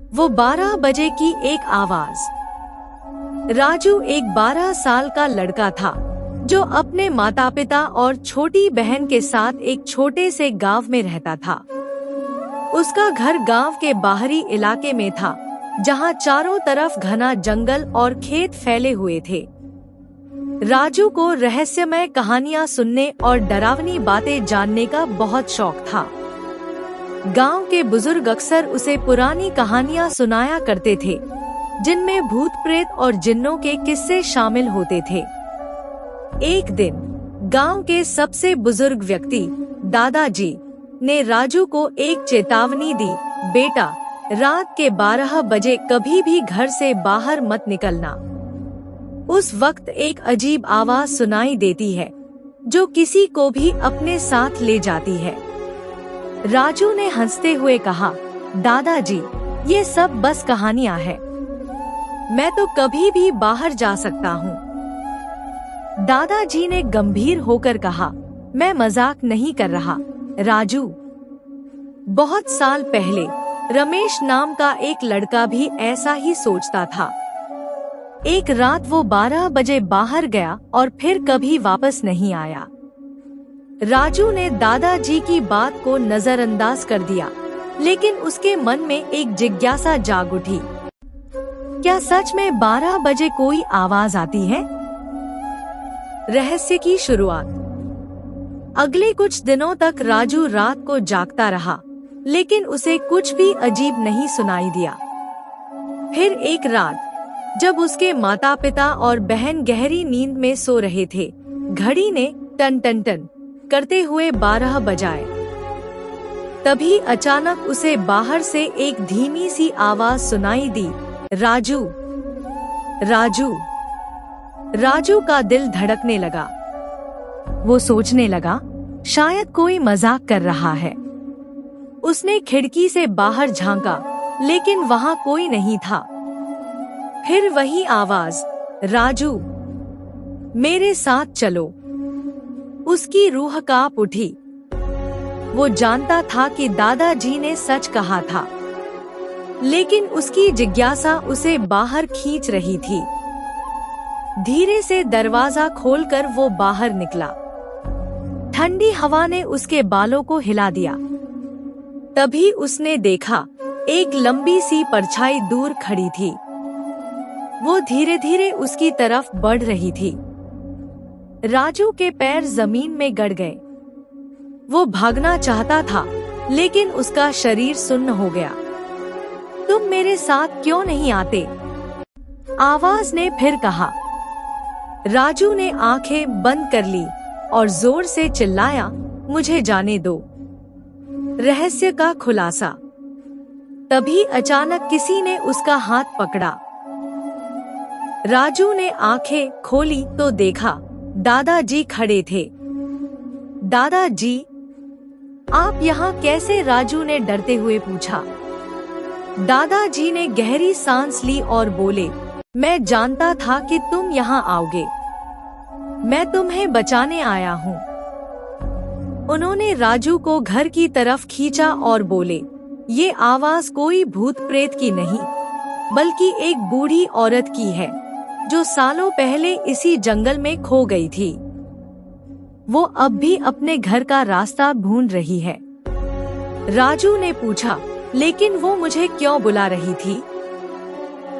वो 12 बजे की एक आवाज। राजू एक 12 साल का लड़का था जो अपने माता पिता और छोटी बहन के साथ एक छोटे से गांव में रहता था। उसका घर गांव के बाहरी इलाके में था, जहां चारों तरफ घना जंगल और खेत फैले हुए थे। राजू को रहस्यमय कहानियां सुनने और डरावनी बातें जानने का बहुत शौक था। गांव के बुजुर्ग अक्सर उसे पुरानी कहानियां सुनाया करते थे, जिनमें भूत प्रेत और जिन्नों के किस्से शामिल होते थे। एक दिन गांव के सबसे बुजुर्ग व्यक्ति दादाजी ने राजू को एक चेतावनी दी, बेटा, रात के 12 बजे कभी भी घर से बाहर मत निकलना। उस वक्त एक अजीब आवाज सुनाई देती है जो किसी को भी अपने साथ ले जाती है। राजू ने हंसते हुए कहा, दादाजी, ये सब बस कहानियां हैं। मैं तो कभी भी बाहर जा सकता हूँ। दादाजी ने गंभीर होकर कहा, मैं मजाक नहीं कर रहा, राजू। बहुत साल पहले रमेश नाम का एक लड़का भी ऐसा ही सोचता था। एक रात वो 12 बजे बाहर गया और फिर कभी वापस नहीं आया। राजू ने दादाजी की बात को नजरअंदाज कर दिया, लेकिन उसके मन में एक जिज्ञासा जाग उठी। क्या सच में 12 बजे कोई आवाज आती है? रहस्य की शुरुआत। अगले कुछ दिनों तक राजू रात को जागता रहा, लेकिन उसे कुछ भी अजीब नहीं सुनाई दिया। फिर एक रात जब उसके माता पिता और बहन गहरी नींद में सो रहे थे, घड़ी ने टन टन टन करते हुए 12 बजाए। तभी अचानक उसे बाहर से एक धीमी सी आवाज सुनाई दी, राजू, राजू। राजू का दिल धड़कने लगा। वो सोचने लगा, शायद कोई मजाक कर रहा है। उसने खिड़की से बाहर झांका, लेकिन वहां कोई नहीं था। फिर वही आवाज, राजू, मेरे साथ चलो। उसकी रूह कांप उठी। वो जानता था कि दादाजी ने सच कहा था, लेकिन उसकी जिज्ञासा उसे बाहर खींच रही थी। धीरे से दरवाजा खोलकर वो बाहर निकला। ठंडी हवा ने उसके बालों को हिला दिया। तभी उसने देखा, एक लंबी सी परछाई दूर खड़ी थी। वो धीरे धीरे उसकी तरफ बढ़ रही थी। राजू के पैर जमीन में गड़ गए। वो भागना चाहता था, लेकिन उसका शरीर सुन्न हो गया। तुम मेरे साथ क्यों नहीं आते? आवाज ने फिर कहा। राजू ने आंखें बंद कर ली और जोर से चिल्लाया, मुझे जाने दो। रहस्य का खुलासा। तभी अचानक किसी ने उसका हाथ पकड़ा। राजू ने आंखें खोली तो देखा, दादाजी खड़े थे। दादाजी, आप यहाँ कैसे? राजू ने डरते हुए पूछा। दादाजी ने गहरी सांस ली और बोले, मैं जानता था कि तुम यहाँ आओगे। मैं तुम्हें बचाने आया हूँ। उन्होंने राजू को घर की तरफ खींचा और बोले, ये आवाज कोई भूत प्रेत की नहीं, बल्कि एक बूढ़ी औरत की है, जो सालों पहले इसी जंगल में खो गई थी। वो अब भी अपने घर का रास्ता ढूंढ रही है। राजू ने पूछा, लेकिन वो मुझे क्यों बुला रही थी?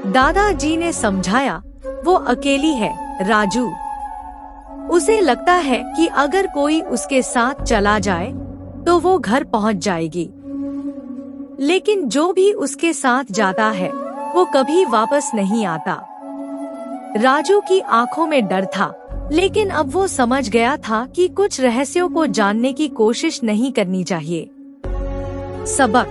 दादाजी ने समझाया, वो अकेली है, राजू। उसे लगता है कि अगर कोई उसके साथ चला जाए तो वो घर पहुंच जाएगी, लेकिन जो भी उसके साथ जाता है वो कभी वापस नहीं आता। राजू की आंखों में डर था, लेकिन अब वो समझ गया था कि कुछ रहस्यों को जानने की कोशिश नहीं करनी चाहिए। सबक।